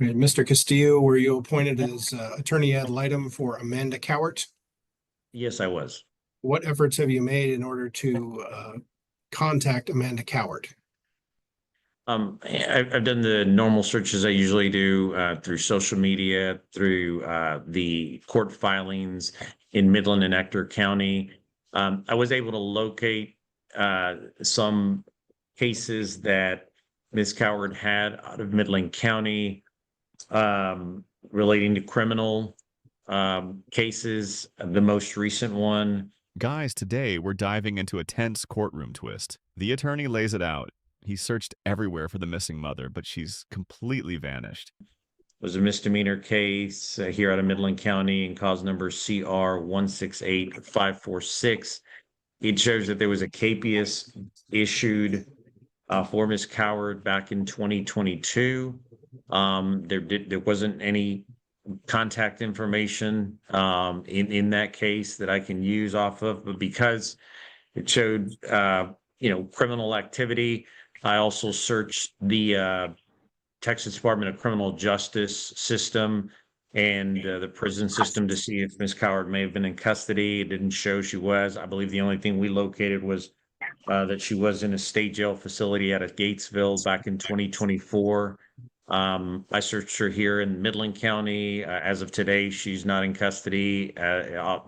And Mr. Castillo, were you appointed as attorney ad litem for Amanda Cowart? Yes, I was. What efforts have you made in order to contact Amanda Cowart? I've done the normal searches I usually do through social media, through the court filings in Midland and Ector County. I was able to locate some cases that Ms. Coward had out of Midland County relating to criminal cases. The most recent one. Guys, today we're diving into a tense courtroom twist. The attorney lays it out. He searched everywhere for the missing mother, but she's completely vanished. Was a misdemeanor case here out of Midland County and cause number CR 168546. It shows that there was a capias issued for Ms. Coward back in 2022. There wasn't any contact information in that case that I can use off of, but because it showed criminal activity, I also searched the Texas Department of Criminal Justice system and the prison system to see if Ms. Coward may have been in custody. It didn't show she was. I believe the only thing we located was that she was in a state jail facility out of Gatesville back in 2024. I searched her here in Midland County. As of today, she's not in custody.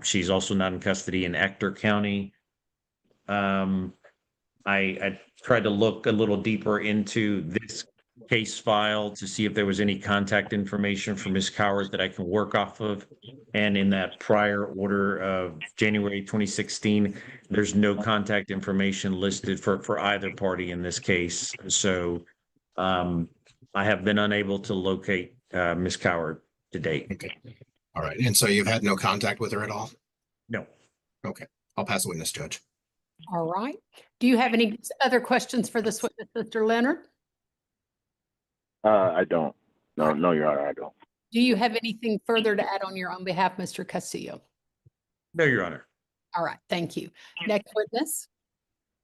She's also not in custody in Ector County. I tried to look a little deeper into this case file to see if there was any contact information for Ms. Coward that I can work off of. And in that prior order of January 2016, there's no contact information listed for either party in this case. So I have been unable to locate Ms. Coward to date. Okay. All right. And so you've had no contact with her at all? No. Okay. I'll pass the witness, Judge. All right. Do you have any other questions for this witness, Mr. Leonard? I don't. No, Your Honor, I don't. Do you have anything further to add on your own behalf, Mr. Castillo? No, Your Honor. All right. Thank you. Next witness.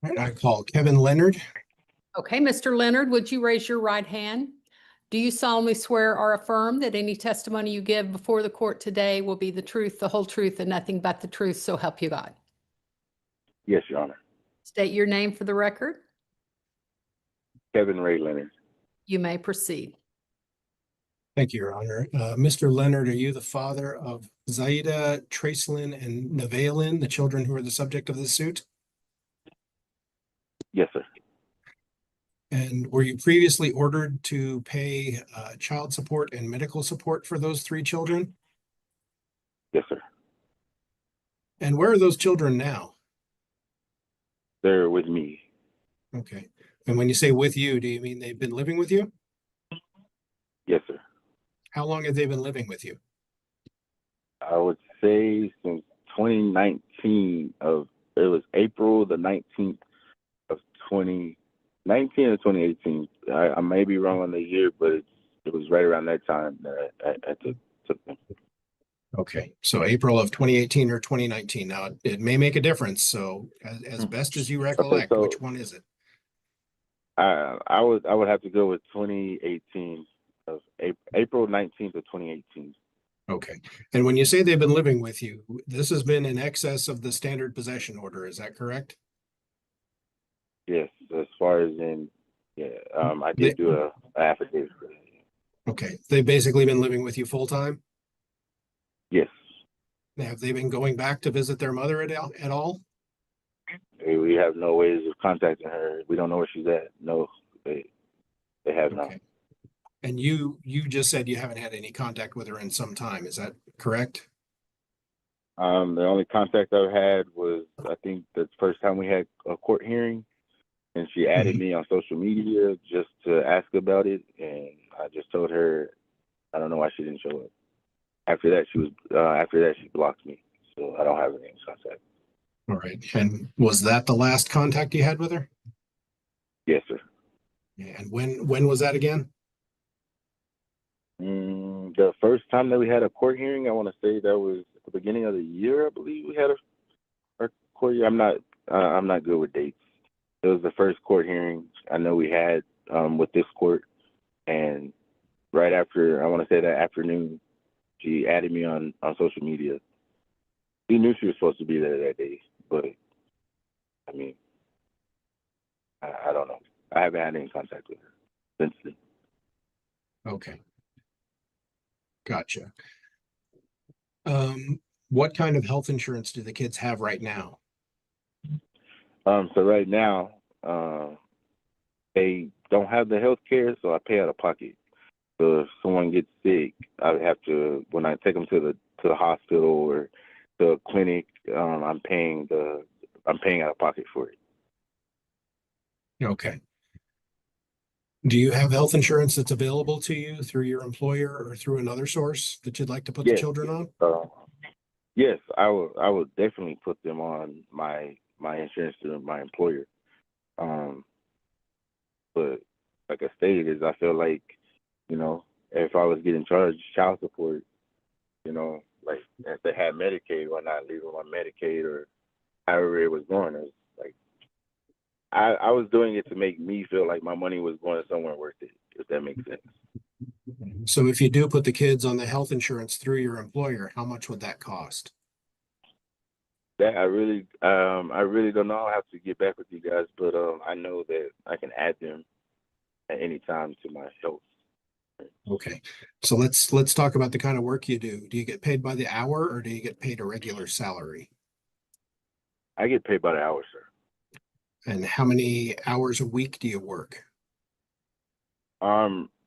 I call Kevin Leonard. Okay, Mr. Leonard, would you raise your right hand? Do you solemnly swear or affirm that any testimony you give before the court today will be the truth, the whole truth, and nothing but the truth, so help you God? Yes, Your Honor. State your name for the record. Kevin Ray Leonard. You may proceed. Thank you, Your Honor. Mr. Leonard, are you the father of Zaida, Tracelyn, and Nevaelin, the children who are the subject of this suit? Yes, sir. And were you previously ordered to pay child support and medical support for those three children? Yes, sir. And where are those children now? They're with me. Okay. And when you say with you, do you mean they've been living with you? Yes, sir. How long have they been living with you? I would say since 2019 it was April the 19th of 2019 or 2018. I may be wrong on the year, but it was right around that time that I took them. Okay, so April of 2018 or 2019. Now, it may make a difference. So as best as you recollect, Okay, so which one is it? I would have to go with 2018 of April 19th of 2018. Okay. And when you say they've been living with you, this has been in excess of the standard possession order. Is that correct? Yes, as far as I did do a affidavit for that. Okay. They've basically been living with you full time? Yes. Have they been going back to visit their mother at all? We have no ways of contacting her. We don't know where she's at. No, they have not. And you just said you haven't had any contact with her in some time. Is that correct? The only contact I've had was, I think, the first time we had a court hearing, and she added me on social media just to ask about it, and I just told her I don't know why she didn't show up. After that, she blocked me, so I don't have any contact. All right. And was that the last contact you had with her? Yes, sir. And when was that again? The first time that we had a court hearing, I want to say that was at the beginning of the year. I believe we had our court hearing. I'm not good with dates. It was the first court hearing I know we had with this court, and right after, I want to say that afternoon, she added me on social media. She knew she was supposed to be there that day, but I mean, I don't know. I haven't had any contact with her since then. Okay. Gotcha. What kind of health insurance do the kids have right now? So right now, they don't have the health care, so I pay out of pocket. So if someone gets sick, I have to, when I take them to the hospital or the clinic, I'm paying out of pocket for it. Okay. Do you have health insurance that's available to you through your employer or through another source that you'd like to put the Yes. children on? Yes, I would definitely put them on my insurance through my employer. But like I stated, is I feel like, you know, if I was getting charged child support, you know, like if they had Medicaid, why not leave them on Medicaid or however it was going? It was like I was doing it to make me feel like my money was going somewhere worth it, if that makes sense. So if you do put the kids on the health insurance through your employer, how much would that cost? That I really don't know. I'll have to get back with you guys, but I know that I can add them at any time to my health. Okay. So let's talk about the kind of work you do. Do you get paid by the hour or do you get paid a regular salary? I get paid by the hour, sir. And how many hours a week do you work?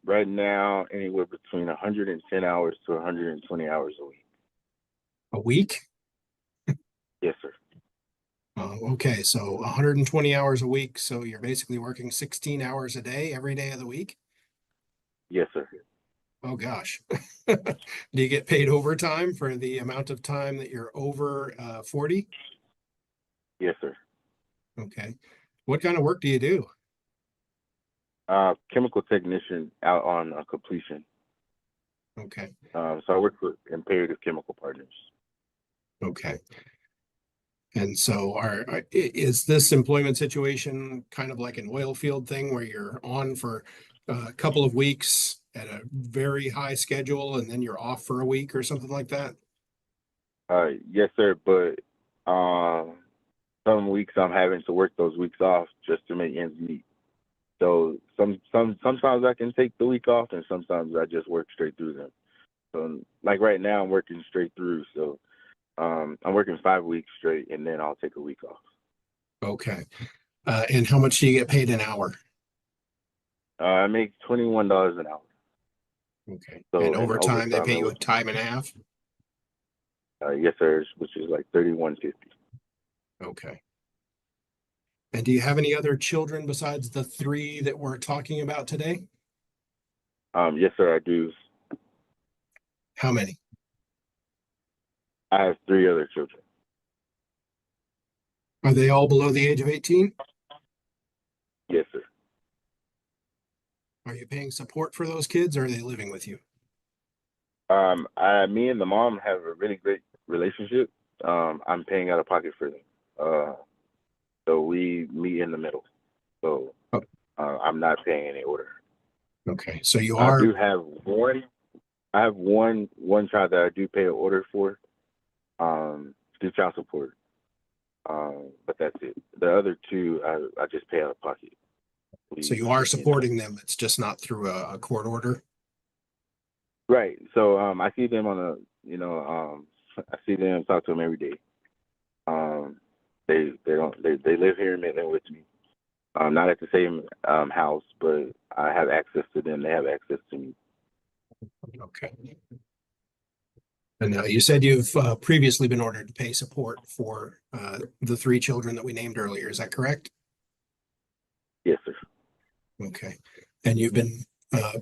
Right now, anywhere between 110 hours to 120 hours a week. A week? Yes, sir. Okay, so 120 hours a week. So you're basically working 16 hours a day, every day of the week? Yes, sir. Oh gosh. Do you get paid overtime for the amount of time that you're over 40? Yes, sir. Okay. What kind of work do you do? Chemical technician out on completion. Okay. So I work for Imperative Chemical Partners. Okay. And so is this employment situation kind of like an oil field thing where you're on for a couple of weeks at a very high schedule and then you're off for a week or something like that? Yes, sir. But some weeks I'm having to work those weeks off just to make ends meet. So sometimes I can take the week off, and sometimes I just work straight through them. So like right now, I'm working straight through. So I'm working 5 weeks straight, and then I'll take a week off. Okay. And how much do you get paid an hour? I make $21 an hour. Okay. So And in overtime, they overtime, pay it you a was- time and a half? Yes, sir, which is like $31.50. Okay. And do you have any other children besides the 3 that we're talking about today? Yes, sir, I do. How many? I have 3 other children. Are they all below the age of 18? Yes, sir. Are you paying support for those kids or are they living with you? Me and the mom have a really great relationship. I'm paying out of pocket for them. So we meet in the middle. So I'm not paying any order. Okay. So you I are, do have one. I have one child that I do pay an order for, through child support. But that's it. The other 2, I just pay out of pocket. so you are supporting them. It's just not through a court order. Right. So I see them I see them, talk to them every day. They live here in Midland with me. Not at the same house, but I have access to them. They have access to me. Okay. And you said you've previously been ordered to pay support for the 3 children that we named earlier. Is that correct? Yes, sir. Okay. And you've been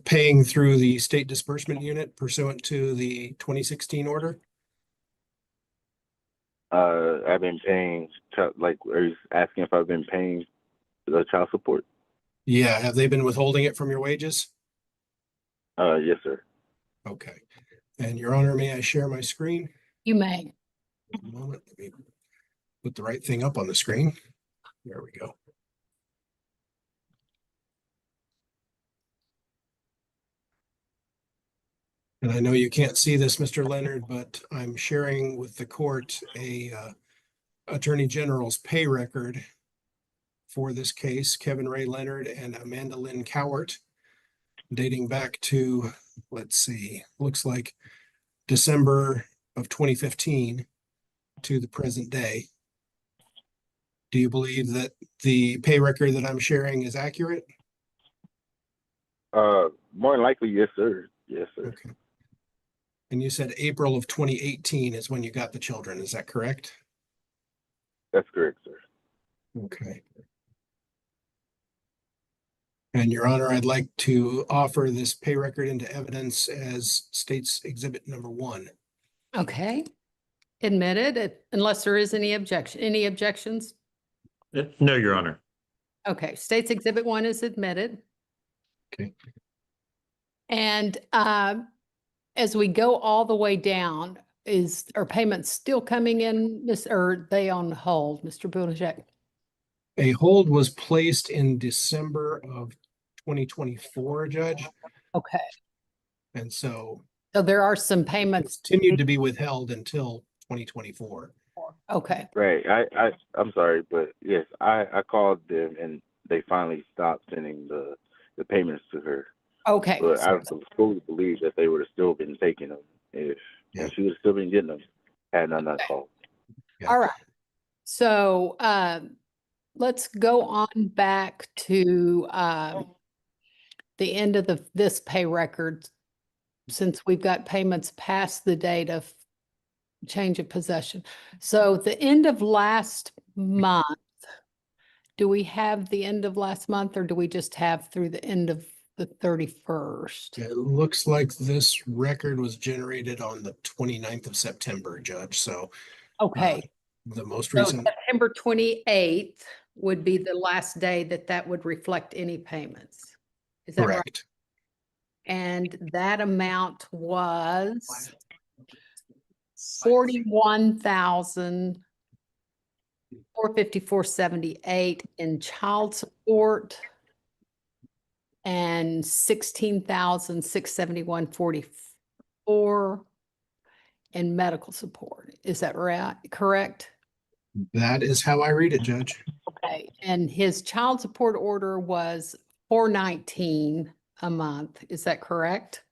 paying through the state disbursement unit pursuant to the 2016 order? I've been paying, are you asking if I've been paying the child support? Yeah. Have they been withholding it from your wages? Yes, sir. Okay. And Your Honor, may I share my screen? You may. A moment, let me put the right thing up on the screen. There we go. And I know you can't see this, Mr. Leonard, but I'm sharing with the court a Attorney General's pay record for this case, Kevin Ray Leonard and Amanda Lynn Cowart, dating back to, let's see, looks like December of 2015 to the present day. Do you believe that the pay record that I'm sharing is accurate? More than likely, yes, sir. Yes, sir. Okay. And you said April of 2018 is when you got the children. Is that correct? That's correct, sir. Okay. And Your Honor, I'd like to offer this pay record into evidence as State's Exhibit number 1. Okay. Admitted, unless there is any objection. Any objections? No, Your Honor. Okay, State's Exhibit 1 is admitted. Okay. And as we go all the way down, are payments still coming in, or are they on hold, Mr. Buttigieg? A hold was placed in December of 2024, Judge. Okay, And so so there are some payments. continued to be withheld until 2024. Okay, Right. I'm sorry, but yes, I called them and they finally stopped sending the payments to her. okay. But I fully believe that they would have still been taking them if Yeah. she would have still been getting them had none not called. Yeah. All right. So let's go on back to the end of this pay record, since we've got payments past the date of change of possession. So the end of last month, do we have the end of last month, or do we just have through the end of the 31st? It looks like this record was generated on the 29th of September, Judge. So Okay. the most So recent, September 28th would be the last day that would reflect any payments. Is that right? correct. And that amount was 41,454.78 in child support and 16,671.44 in medical support. Is that right? Correct? That is how I read it, Judge. Okay. And his child support order was $419 a month. Is that correct?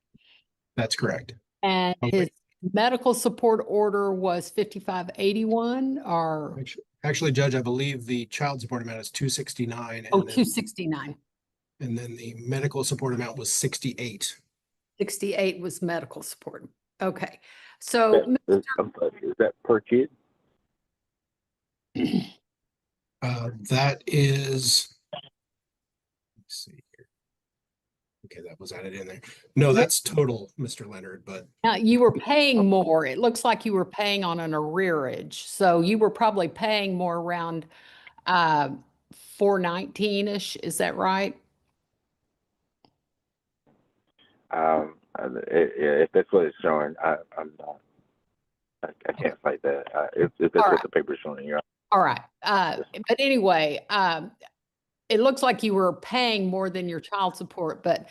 That's correct. And Okay. his medical support order was $55.81 or Actually, Judge, I believe the child support amount is $269. oh, $269. And then the medical support amount was $68. 68 was medical support. Okay. So I'm sorry, is that per kid? That is, let's see here. Okay, that was added in there. No, that's total, Mr. Leonard, but now you were paying more. It looks like you were paying on an arrearage. So you were probably paying more around $419-ish. Is that right? If that's what it's showing, I'm not. I can't fight that. If that's All what right. the paper's showing, you're All right. But anyway, it looks like you were paying more than your child support, but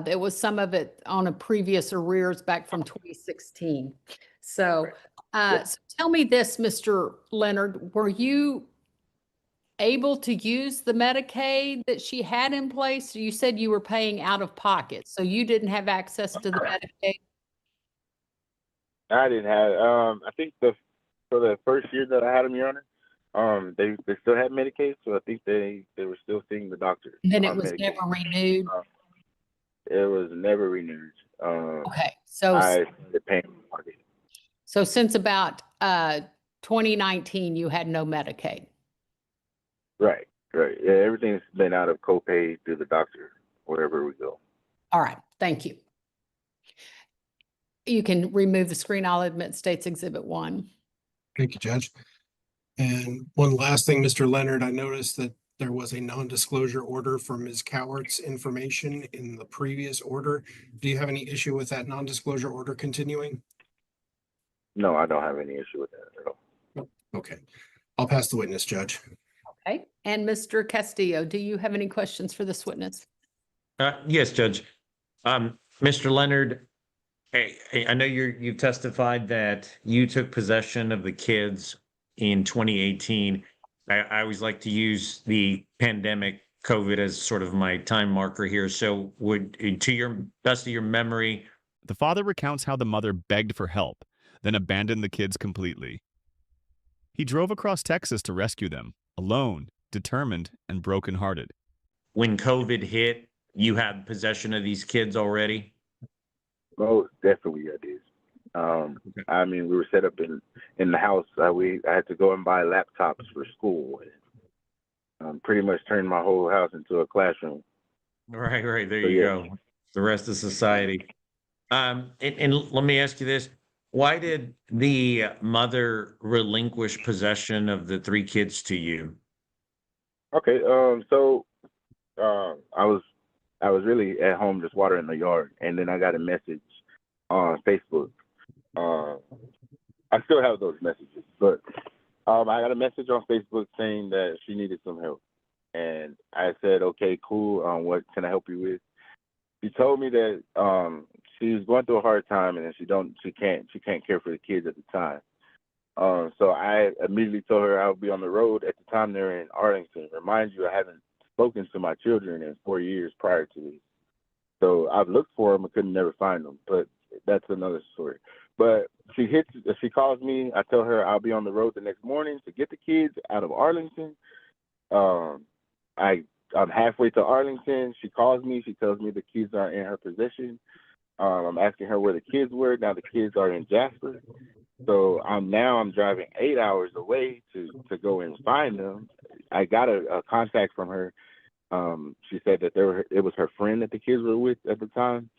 there was some of it on a previous arrears back from 2016. So, so tell me this, Mr. Leonard, were you able to use the Medicaid that she had in place? You said you were paying out of pocket, so you didn't have access to the Medicaid? I didn't have. I think for the first year that I had them, Your Honor, they still had Medicaid, so I think they were still seeing the doctor. Then it on was Medicaid. never renewed? It was never renewed. Okay, so I started paying out of pocket. so since about 2019, you had no Medicaid? Right. Yeah, everything's been out of copay through the doctor wherever we go. All right, thank you. You can remove the screen. I'll admit State's Exhibit 1. thank you, Judge. And one last thing, Mr. Leonard, I noticed that there was a non-disclosure order for Ms. Cowart's information in the previous order. Do you have any issue with that non-disclosure order continuing? No, I don't have any issue with that at all. Okay, I'll pass the witness, Judge. Okay, and Mr. Castillo, do you have any questions for this witness? Yes, Judge. Mr. Leonard, I know you've testified that you took possession of the kids in 2018. I always like to use the pandemic COVID as sort of my time marker here. So to your best of your memory, The father recounts how the mother begged for help, then abandoned the kids completely. He drove across Texas to rescue them, alone, determined, and brokenhearted. when COVID hit, you had possession of these kids already? Most definitely I did. I mean, we were set up in the house. I had to go and buy laptops for school. And, pretty much turned my whole house into a classroom. Right, right. There So, you yeah. go. The rest of society. And let me ask you this. Why did the mother relinquish possession of the three kids to you? Okay. So I was really at home just watering the yard, and then I got a message on Facebook. I still have those messages, but I got a message on Facebook saying that she needed some help, and I said, "Okay, cool. What can I help you with?" She told me that she was going through a hard time, and she can't care for the kids at the time. So I immediately told her I would be on the road at the time. They're in Arlington. Remind you, I haven't spoken to my children in 4 years prior to this. So I've looked for them, I couldn't never find them, but that's another story. But she calls me. I tell her I'll be on the road the next morning to get the kids out of Arlington. I'm halfway to Arlington. She calls me. She tells me the kids are in her possession. I'm asking her where the kids were. Now the kids are in Jasper. So I'm driving 8 hours away to go and find them. I got a contact from her. She said that it was her friend that the kids were with at the time.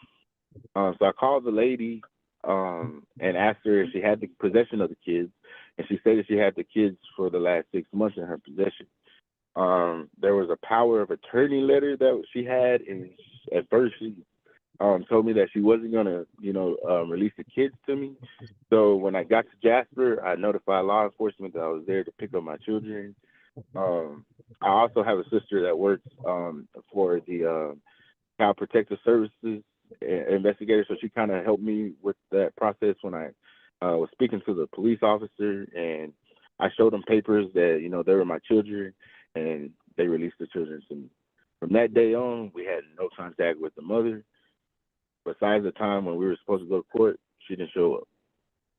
So I called the lady and asked her if she had the possession of the kids, and she said that she had the kids for the last 6 months in her possession. There was a power of attorney letter that she had, and at first she told me that she wasn't gonna, release the kids to me. So when I got to Jasper, I notified law enforcement that I was there to pick up my children. I also have a sister that works for the Child Protective Services investigator, so she kind of helped me with that process when I was speaking to the police officer, and I showed them papers that they were my children, and they released the children to me. From that day on, we had no contact with the mother. Besides the time when we were supposed to go to court, she didn't show up,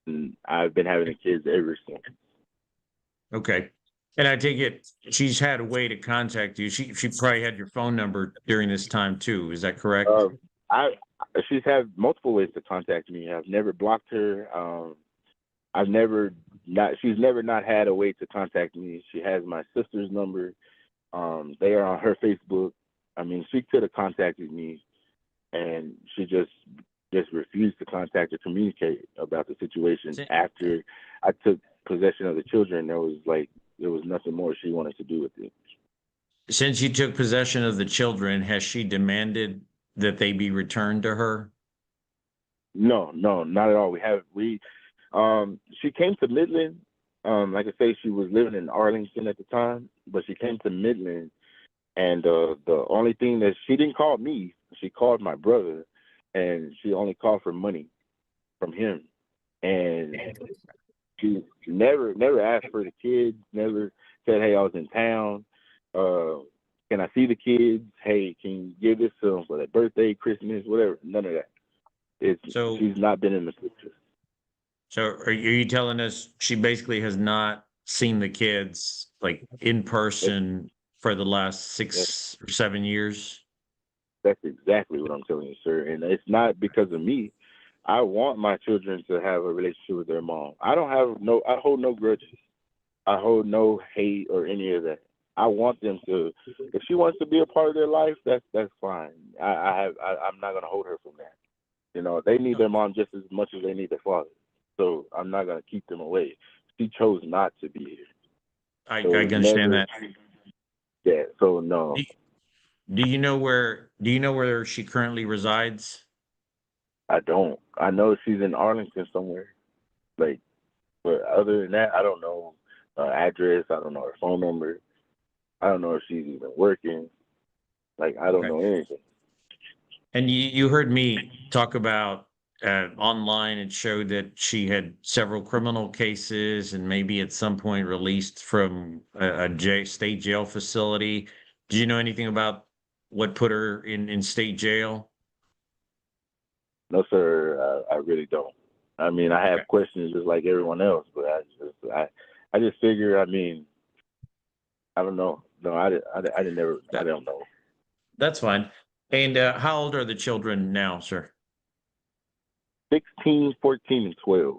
and I've been having the kids ever since. Okay. And I take it she's had a way to contact you. She probably had your phone number during this time too. Is that correct? She's had multiple ways to contact me. I've never blocked her. She's never not had a way to contact me. She has my sister's number. They are on her Facebook. I mean, she could have contacted me, and she just refused to contact or communicate about the situation. After I took possession of the children, there was nothing more she wanted to do with it. Since you took possession of the children, has she demanded that they be returned to her? No, not at all. She came to Midland. Like I say, she was living in Arlington at the time, but she came to Midland, and the only thing that she didn't call me, she called my brother, and she only called for money from him, and she never asked for the kids, never said, "Hey, I was in town. Can I see the kids? Hey, can you give this to them for their birthday, Christmas, whatever?" None of that. She's not been in the picture. So are you telling us she basically has not seen the kids like in person for the last 6 or 7 years? That's exactly what I'm telling you, sir. And it's not because of me. I want my children to have a relationship with their mom. I hold no grudges. I hold no hate or any of that. I want them to. If she wants to be a part of their life, that's fine. I'm not gonna hold her from that. They need their mom just as much as they need their father. So I'm not gonna keep them away. She chose not to be here. I understand that. Yeah. So no. Do you know where she currently resides? I don't. I know she's in Arlington somewhere. But other than that, I don't know her address. I don't know her phone number. I don't know if she's even working. I don't know anything. And you heard me talk about online, it showed that she had several criminal cases and maybe at some point released from a state jail facility. Do you know anything about what put her in state jail? No, sir, I really don't. I mean, I have Okay. questions just like everyone else, but I just figure. I mean, I don't know. No, I didn't never. I don't know. That's fine. And how old are the children now, sir? 16, 14, and 12.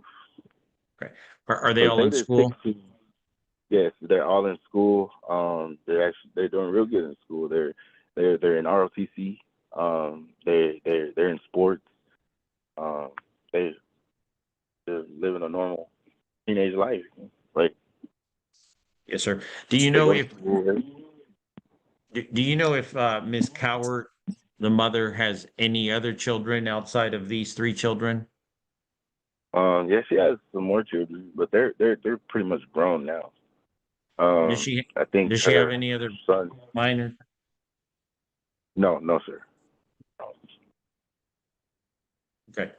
Okay. Are they So all in they're school? 16. Yes, they're all in school. They're doing real good in school. They're in ROTC. They're in sports. They're living a normal teenage life. Like, Yes, sir. Do you they know go to if school. do you know if Miss Cowart, the mother, has any other children outside of these three children? Yeah, she has some more children, but they're pretty much grown now. Does she I think does she have her any other son. minor? No, sir. Okay.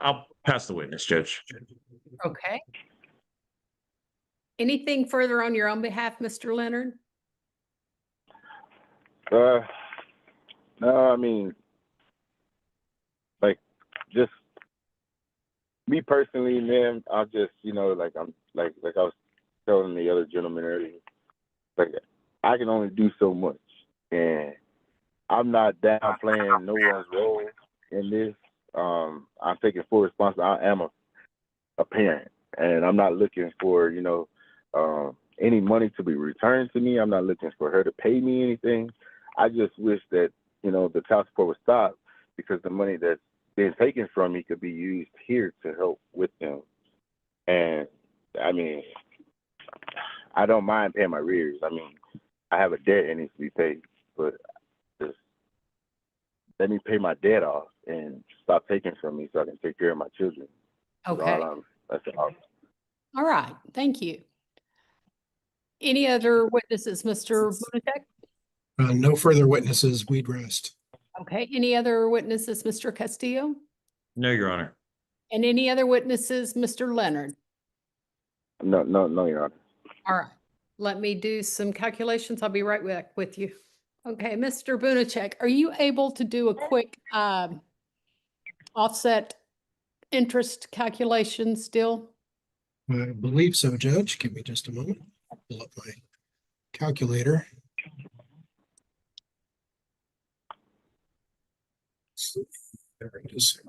I'll pass the witness, Judge. Okay. Anything further on your own behalf, Mr. Leonard? No, I mean, like, just me personally, man. I'll just, like I'm like I was telling the other gentleman earlier, like I can only do so much, and I'm not downplaying no one's role in this. I'm taking full responsibility. I am a parent, and I'm not looking for any money to be returned to me. I'm not looking for her to pay me anything. I just wish that the child support would stop, because the money that's being taken from me could be used here to help with them. And I mean, I don't mind paying my arrears. I mean, I have a debt that needs to be paid, but just let me pay my debt off and stop taking from me so I can take care of my children. Okay. That's all. All right. Thank you. Any other witnesses, Mr. Bonacek? No further witnesses, we'd rest. Okay. Any other witnesses, Mr. Castillo? No, Your Honor. And any other witnesses, Mr. Leonard? No, Your Honor. All right. Let me do some calculations. I'll be right back with you. Okay, Mr. Bonacek, are you able to do a quick offset interest calculation still? I believe so, Judge. Give me just a moment. I'll pull up my calculator. There it is.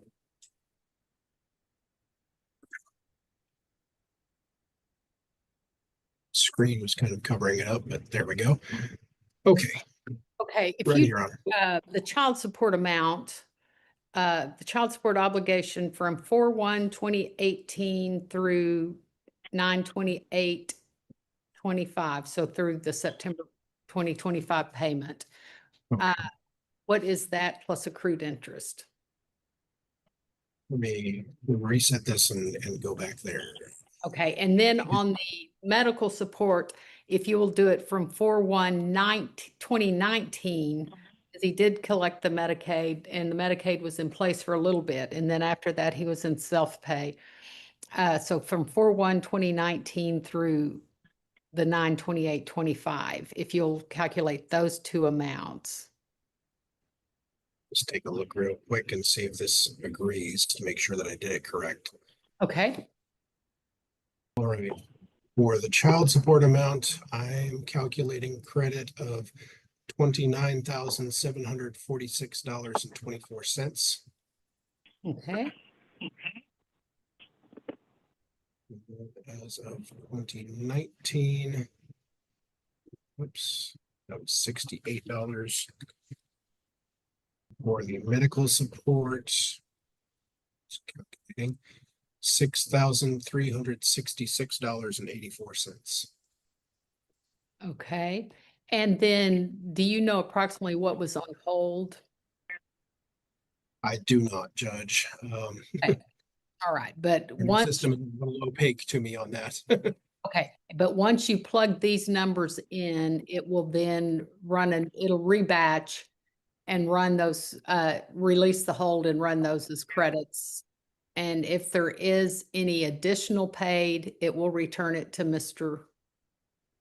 Screen was kind of covering it up, but there we go. Okay, Okay, if ready, you, Your Honor. the child support amount, the child support obligation from 4/1/2018 through 9/28/25, so through the September 2025 payment. What is that plus accrued interest? Let me reset this and go back there. Okay, and then on the medical support, if you will do it from 4/1/2019, because he did collect the Medicaid, and the Medicaid was in place for a little bit, and then after that, he was in self-pay. So from 4/1/2019 through the 9/28/25, if you'll calculate those two amounts. Let's take a look real quick and see if this agrees to make sure that I did it correct. Okay, All right. For the child support amount, I'm calculating credit of $29,746.24. okay, As of 2019. Whoops, that was $68. For the medical support, it's calculating $6,366.84. okay. And then do you know approximately what was on hold? I do not, Judge. All right, but The once, system is a little opaque to me on that. Okay, but once you plug these numbers in, it will then it'll rebatch and run those, release the hold and run those as credits. And if there is any additional paid, it will return it to Mr.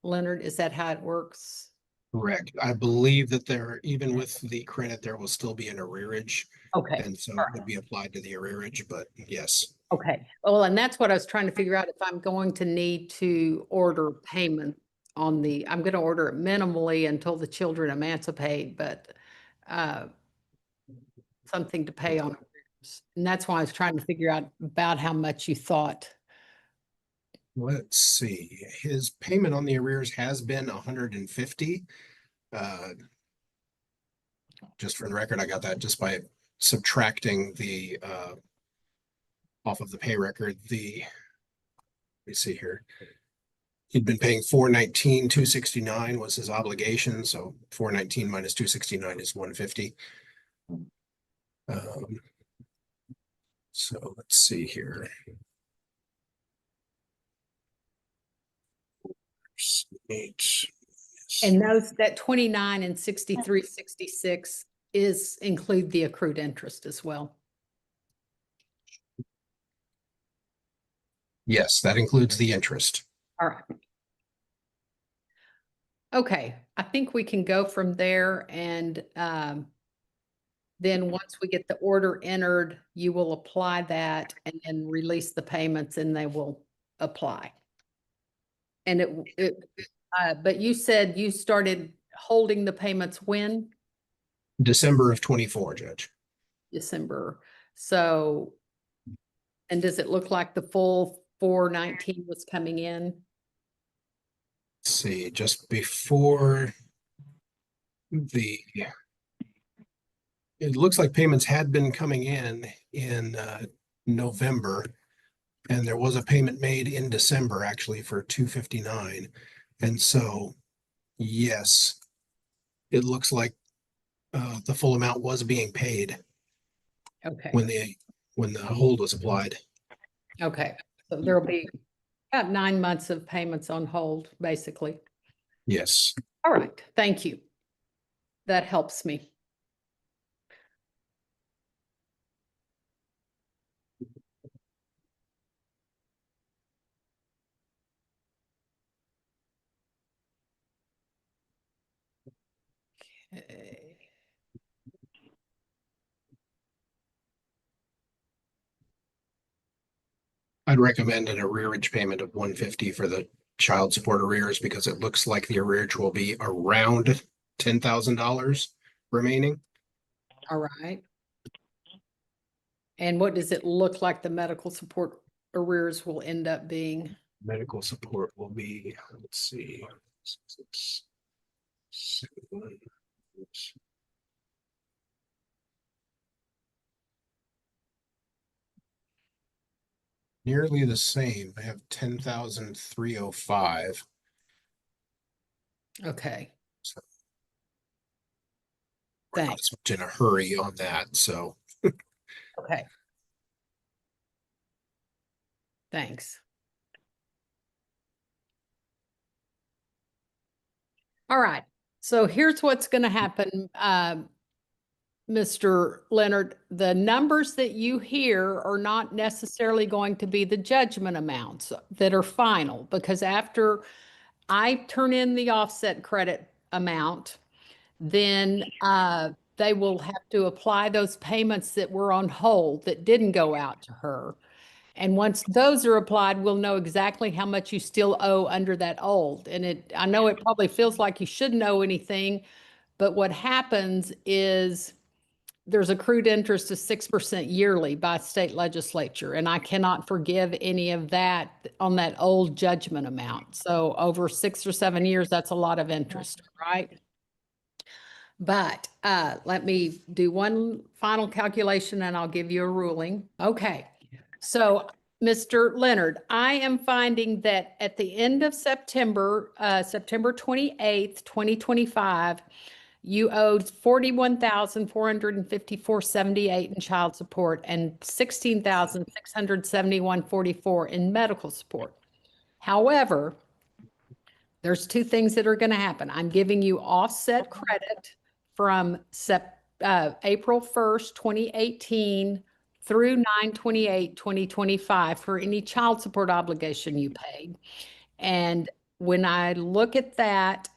Leonard. Is that how it works? Correct. I believe that there, even with the credit, there will still be an arrearage. Okay, And so all it would be applied to the arrearage, but yes. okay. Well, and that's what I was trying to figure out, if I'm going to need to order payment on I'm going to order it minimally until the children emancipate, but something to pay on arrears. And that's why I was trying to figure out about how much you thought. Let's see, his payment on the arrears has been 150. Just for the record, I got that just by subtracting the off of the pay record. Let me see here. He'd been paying 419, 269 was his obligation. So 419 minus 269 is 150. So let's see here. And that 29 and 63.66 include the accrued interest as well. Yes, that includes the interest. All right. Okay, I think we can go from there, and then once we get the order entered, you will apply that and then release the payments and they will apply. And but you said you started holding the payments when? December of 24, Judge. December. So, and does it look like the full 419 was coming in? Let's see, just before it looks like payments had been coming in November, and there was a payment made in December actually for 259. And so, yes, it looks like the full amount was being paid Okay. when the hold was applied. Okay. So there'll be about 9 months of payments on hold, basically. Yes. All right. Thank you. That helps me. Okay. I'd recommend an arrearage payment of 150 for the child support arrears because it looks like the arrearage will be around $10,000 remaining. All right. And what does it look like the medical support arrears will end up being? Medical support will be, let's see, nearly the same. I have 10,305. Okay. So we're not Thanks. as much in a hurry on that. So Okay. Thanks. All right. So here's what's going to happen, Mr. Leonard. The numbers that you hear are not necessarily going to be the judgment amounts that are final, because after I turn in the offset credit amount, then they will have to apply those payments that were on hold that didn't go out to her. And once those are applied, we'll know exactly how much you still owe under that old. And I know it probably feels like you shouldn't owe anything, but what happens is there's accrued interest of 6% yearly by state legislature, and I cannot forgive any of that on that old judgment amount. So over 6 or 7 years, that's a lot of interest, right? But let me do one final calculation and I'll give you a ruling. Okay. So, Mr. Leonard, I am finding that at the end of September, September 28th, 2025, you owed $41,454.78 in child support and $16,671.44 in medical support. However, there's two things that are going to happen. I'm giving you offset credit from April 1st, 2018 through 9/28/2025 for any child support obligation you paid. And when I look at that,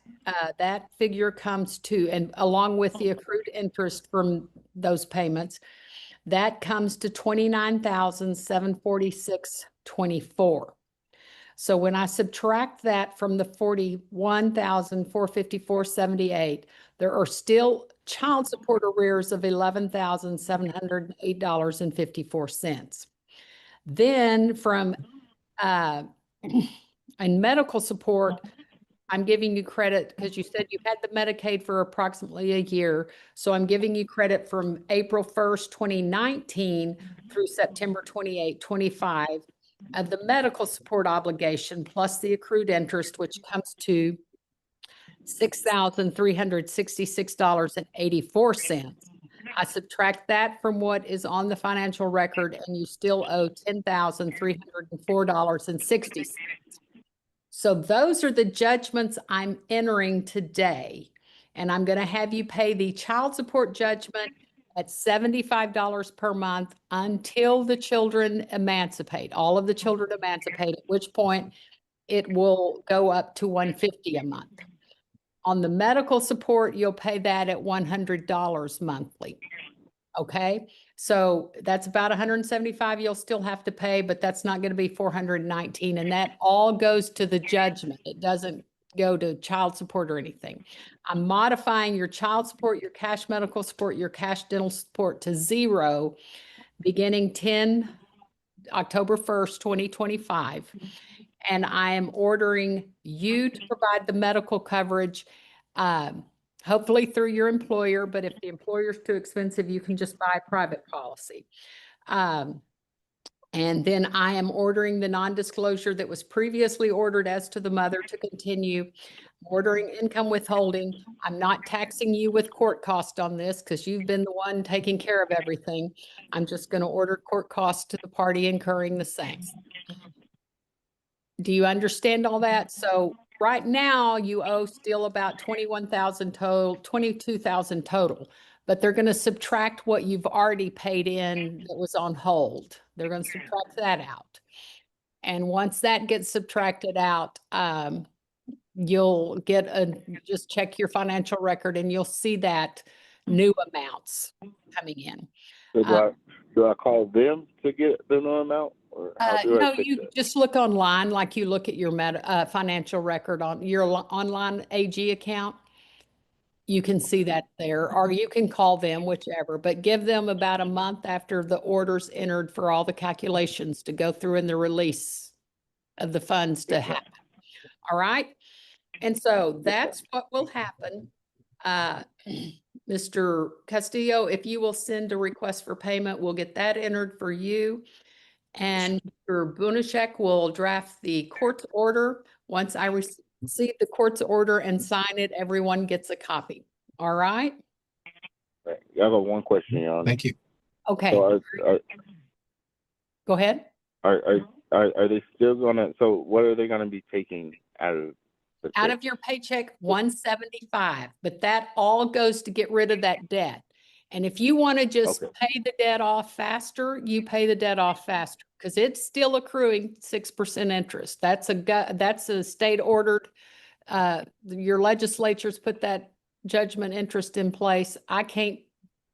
that figure comes to, and along with the accrued interest from those payments, that comes to $29,746.24. So when I subtract that from the $41,454.78, there are still child support arrears of $11,708.54. Then from and medical support, I'm giving you credit because you said you had the Medicaid for approximately a year. So I'm giving you credit from April 1st, 2019 through September 28, 25 of the medical support obligation plus the accrued interest, which comes to $6,366.84. I subtract that from what is on the financial record and you still owe $10,304.60. So those are the judgments I'm entering today. And I'm going to have you pay the child support judgment at $75 per month until the children emancipate, all of the children emancipate, at which point it will go up to $150 a month. On the medical support, you'll pay that at $100 monthly. Okay, so that's about $175 you'll still have to pay, but that's not going to be $419, and that all goes to the judgment. It doesn't go to child support or anything. I'm modifying your child support, your cash medical support, your cash dental support to zero beginning October 1st, 2025. And I am ordering you to provide the medical coverage, hopefully through your employer, but if the employer's too expensive, you can just buy a private policy. And then I am ordering the non-disclosure that was previously ordered as to the mother to continue. I'm ordering income withholding. I'm not taxing you with court cost on this because you've been the one taking care of everything. I'm just going to order court costs to the party incurring the same. Do you understand all that? So right now you owe still about 21,000 total, 22,000 total, but they're going to subtract what you've already paid in that was on hold. They're going to subtract that out. And once that gets subtracted out, you'll get just check your financial record and you'll see that new amounts coming in. So do I call them to get the new amount? Or how do I No, check you that? just look online like you look at your financial record on your online AG account. You can see that there, or you can call them, whichever, but give them about a month after the order's entered for all the calculations to go through and the release of the funds to happen. All right? And so that's what will happen. Mr. Castillo, if you will send a request for payment, we'll get that entered for you. And Mr. Bunashek will draft the court's order. Once I receive the court's order and sign it, everyone gets a copy. All right? Right. I have one question, Your Honor. Thank you. Okay. So Go ahead. are they still gonna? So what are they gonna be taking out of the Out check? of your paycheck, $175, but that all goes to get rid of that debt. And if you want to just Okay. pay the debt off faster, you pay the debt off faster because it's still accruing 6% interest. That's a state ordered. Your legislature's put that judgment interest in place. I can't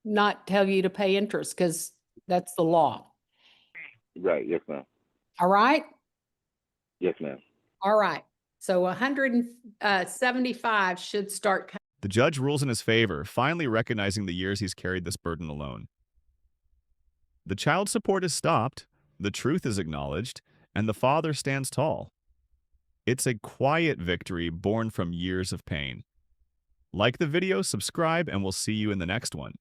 not tell you to pay interest because that's the law. Right. Yes, ma'am. All right. Yes, ma'am. All right. So 175 should start. The judge rules in his favor, finally recognizing the years he's carried this burden alone. The child support is stopped, the truth is acknowledged, and the father stands tall. It's a quiet victory born from years of pain. Like the video, subscribe, and we'll see you in the next one.